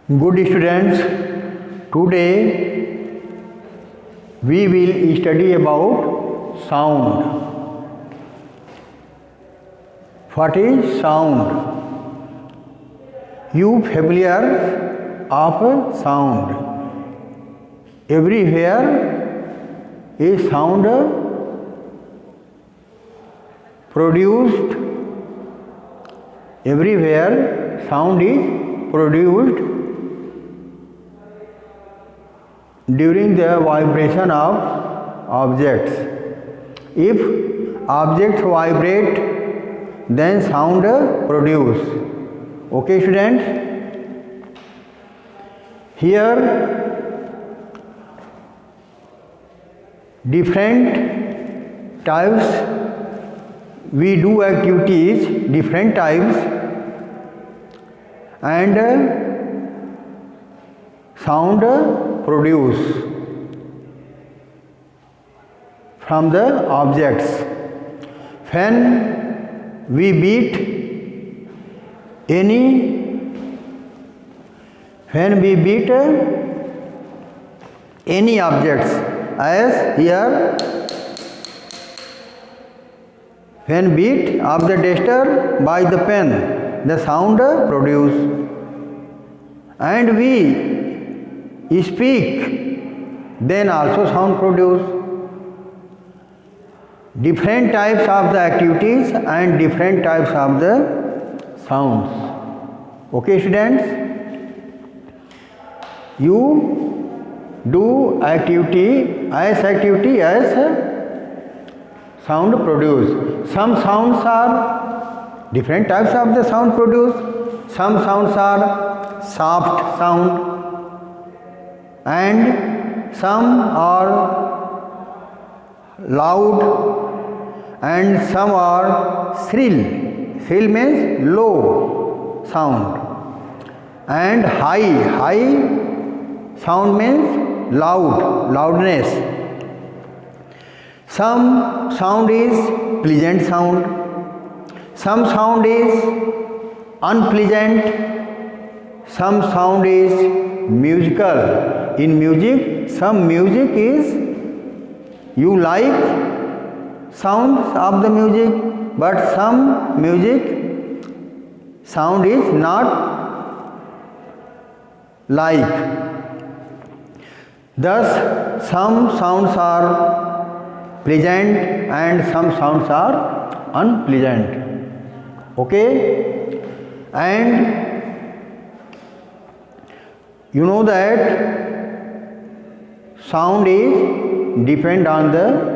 Good students, today we will study about sound. What is sound? You familiar of sound? Everywhere is sound produced. Everywhere sound is produced during the vibration of objects. If objects vibrate, then sound produce. Okay, students? Here different types we do activities, different types, and sound produce from the objects. When we beat any objects, as here when beat of the duster by the pen, the sound produce, and we speak, then also sound produce. Different types of the activities and different types of the sounds. Okay, students? You do activity as sound produce. Some sounds are different types of the sound produce. Some sounds are soft sound, and some are loud, and some are shrill. Shrill means low sound, and high sound means loudness. Some sound is pleasant sound, some sound is unpleasant, some sound is musical. In music, some music is you like sounds of the music, but some music sound is not like. Thus, some sounds are pleasant and some sounds are unpleasant. Okay? And you know that sound is depend on the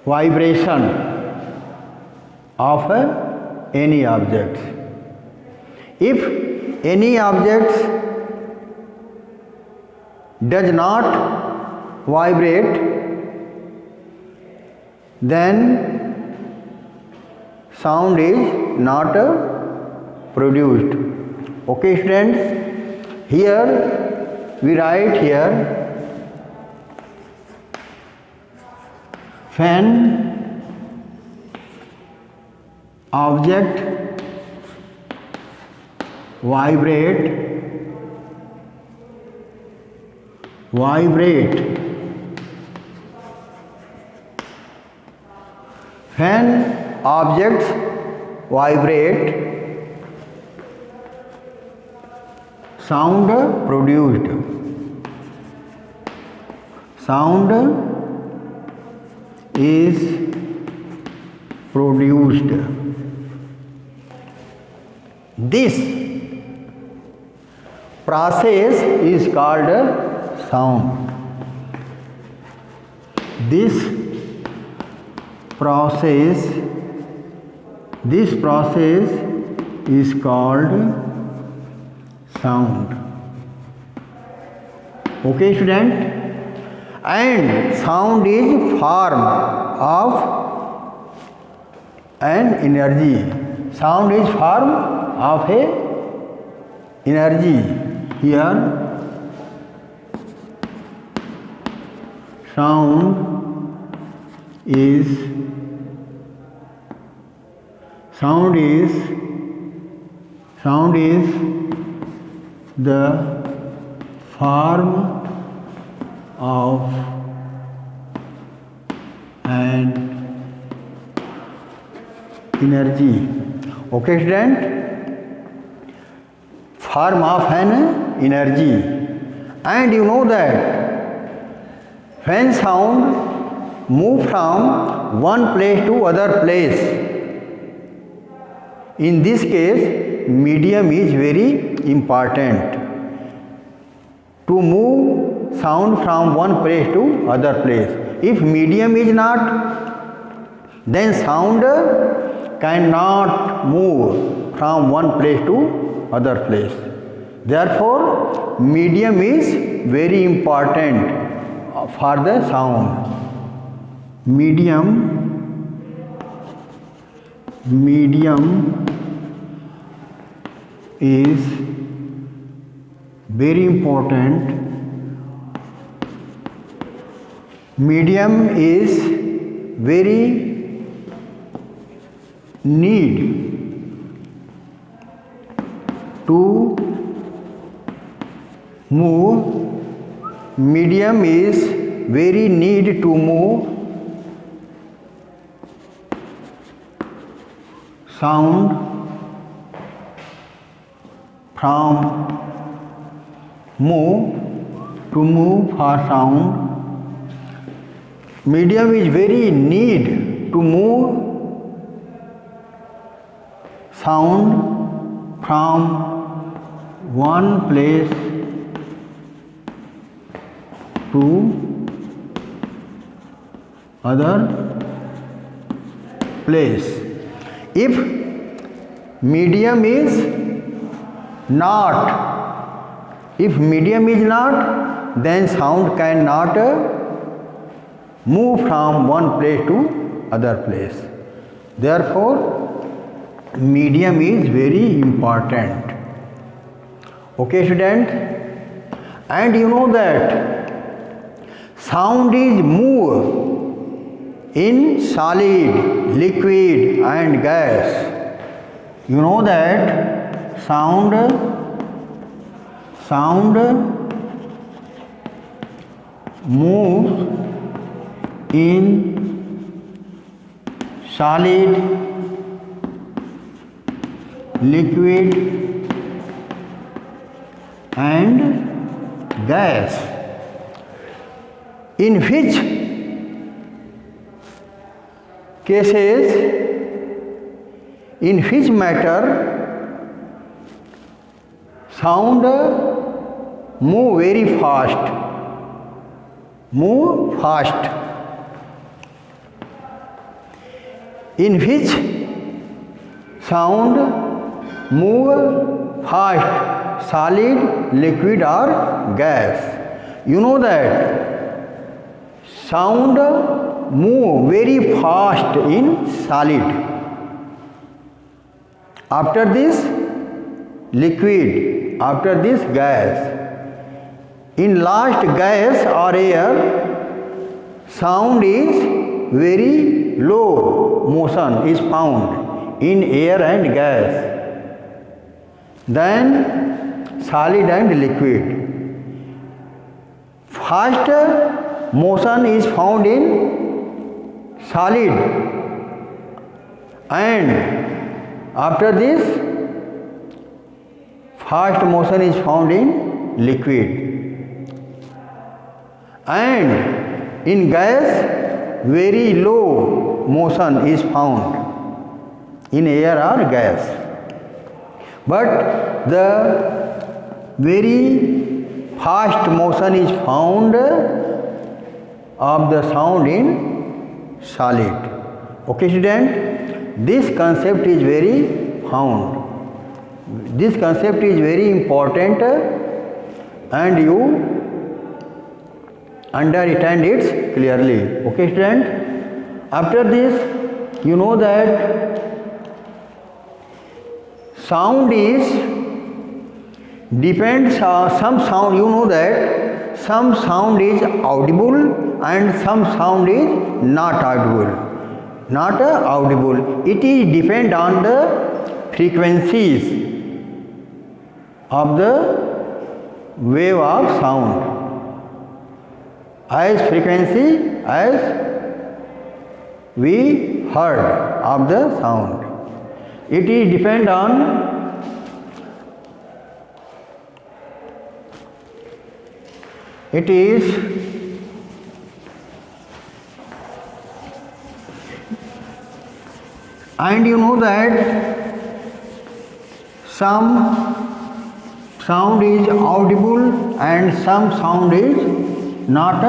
vibration of any object. If any object does not vibrate, then sound is not produced. Okay, students? Here we write here, when object vibrate, when objects vibrate, sound produced. Sound is produced. This process is called sound. This process is called sound. Okay, student? And sound is form of an energy. Sound is form of a energy. Here sound is Sound is the form of an energy. Okay, student? Form of an energy. And you know that when sound move from one place to other place, in this case medium is very important to move sound from one place to other place. If medium is not, then sound cannot move from one place to other place. Therefore, medium is very important for the sound. Medium is very important. Medium is very need to move. Medium is very need to move sound from move for sound. Medium is very need to move sound from one place to other place. If medium is not, then sound cannot move from one place to other place. Therefore, medium is very important. Okay, student? And you know that sound is move in solid, liquid and gas. You know that sound moves in solid, liquid and gas. In which cases, in which matter sound move very fast, in which sound move fast, solid, liquid or gas. You know that sound move very fast in solid. After this liquid, after this gas. In last gas or air, sound is very low motion is found in air and gas. Then solid and liquid. Fast motion is found in solid, and after this fast motion is found in liquid. And in gas very low motion is found in air or gas. But the very fast motion is found of the sound in solid. Okay, student? This concept is very found. This concept is very important and you understand it clearly. Okay, student? After this, you know that sound is depends on some sound. You know that some sound is audible and some sound is not audible. Not audible. It is depend on the frequencies. of the wave of sound. As frequency as we heard of the sound. It is depend on and you know that some sound is audible and some sound is not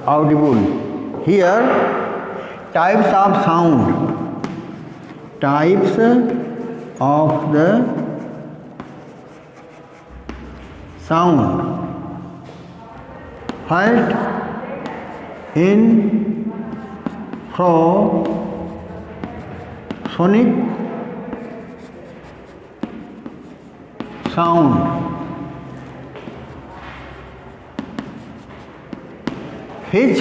audible. Here types of sound, types of the sound. First, infrasonic sound, which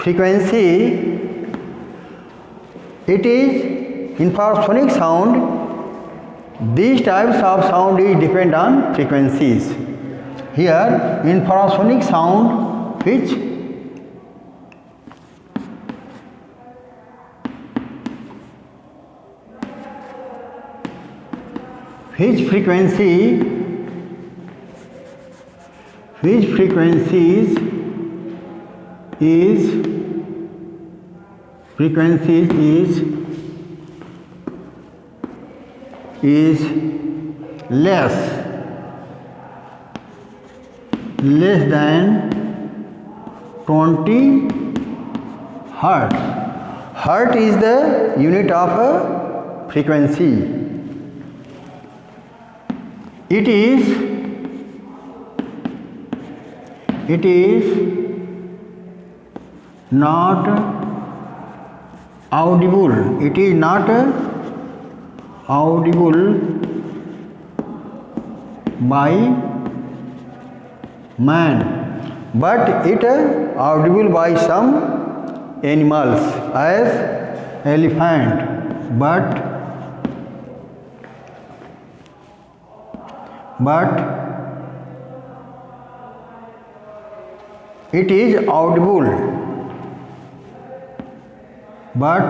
frequency it is infrasonic sound. These types of sound is depend on frequencies. Here infrasonic sound which frequencies is less than 20 hertz. Hertz is the unit of a frequency. It is not audible. It is not audible by man, but it audible by some animals as elephant, but it is audible, but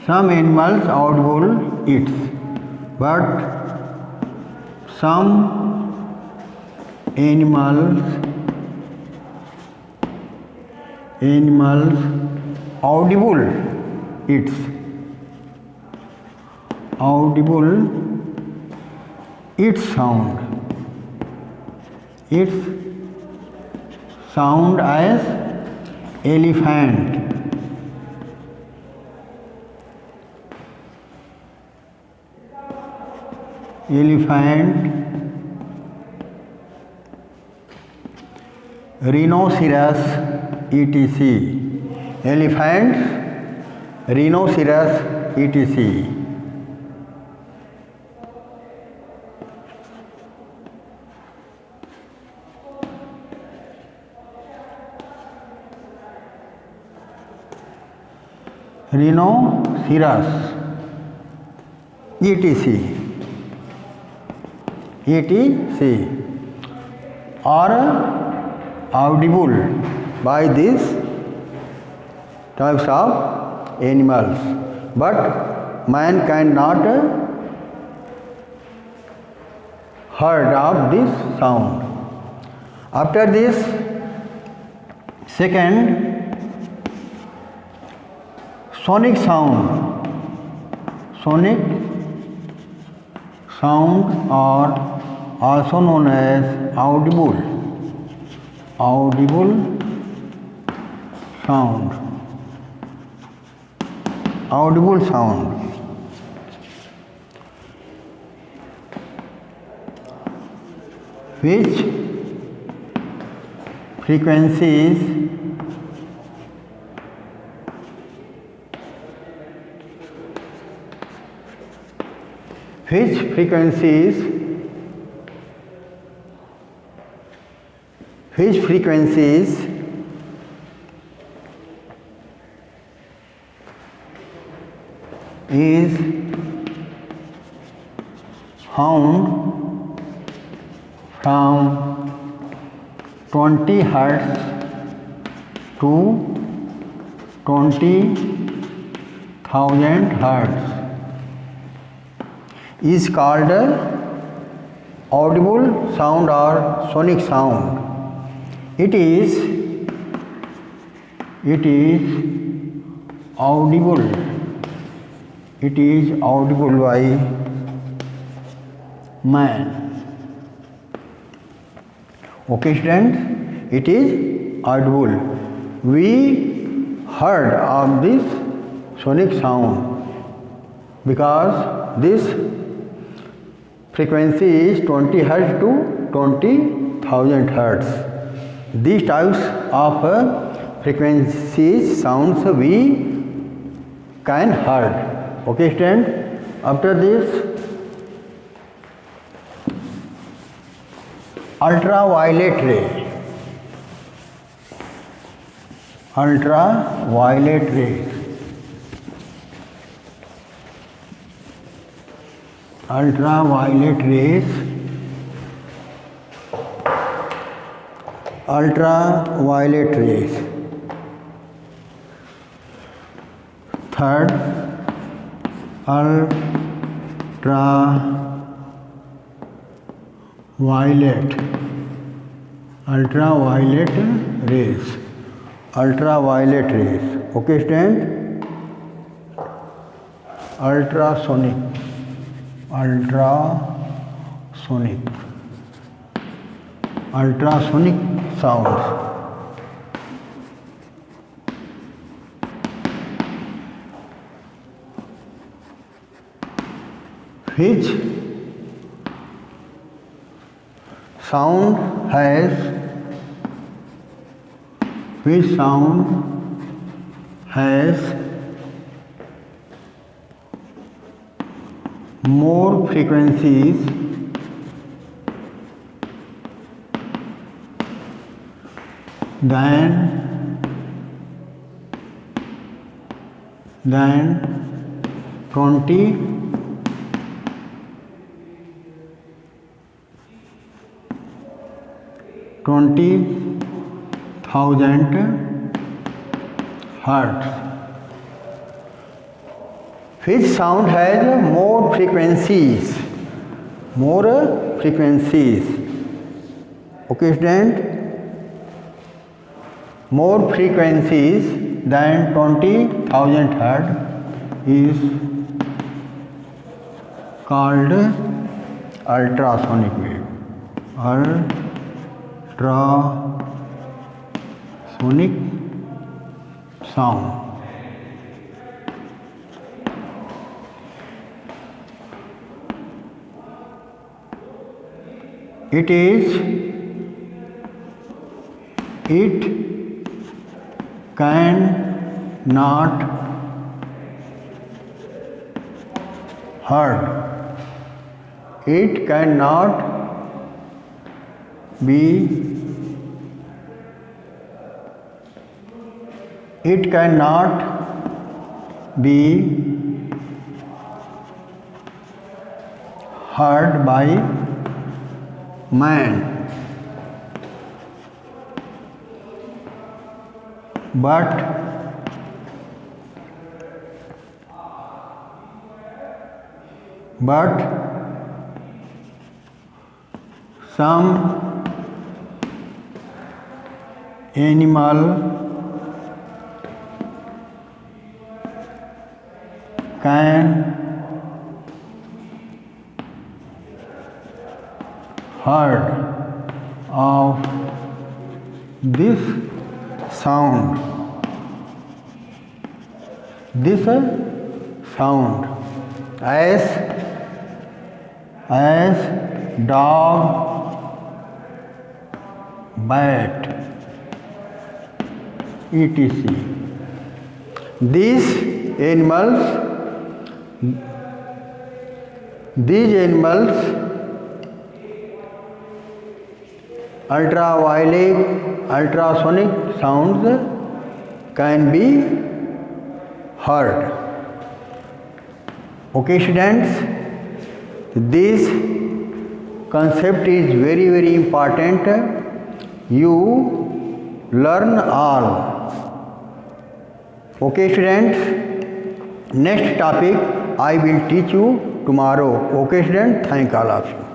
some animals audible it, but some animals audible its sound as elephant. Rhinoceros etc. Elephants, rhinoceros etc. Rhinoceros etc. are audible by these types of animals, but man cannot heard of this sound. After this, second, sonic sound. Sonic sound are also known as audible sound. Which frequencies is sound from 20 hertz to 20,000 hertz is called audible sound or sonic sound. It is audible. It is audible by man. Okay, students, it is audible. We heard of this sonic sound because this frequency is 20 hertz to 20,000 hertz. These types of frequencies sounds we can heard. Okay, students. After this, ultraviolet ray. Ultraviolet rays. Ultraviolet rays. Ultraviolet rays. Third, ultraviolet rays. Ultraviolet rays. Okay, students. Ultrasonic sounds. Which sound has more frequencies than 20,000 hertz. Which sound has more frequencies? Okay, student. More frequencies than 20,000 hertz is called ultrasonic wave. Ultrasonic sound. It cannot heard. It cannot be heard by man, but some animal can heard of this sound. This sound as dog, bat, etc. These animals ultrasonic sounds can be heard. Okay students, this concept is very very important. You learn all. Okay students, next topic I will teach you tomorrow. Okay students, thank all of you.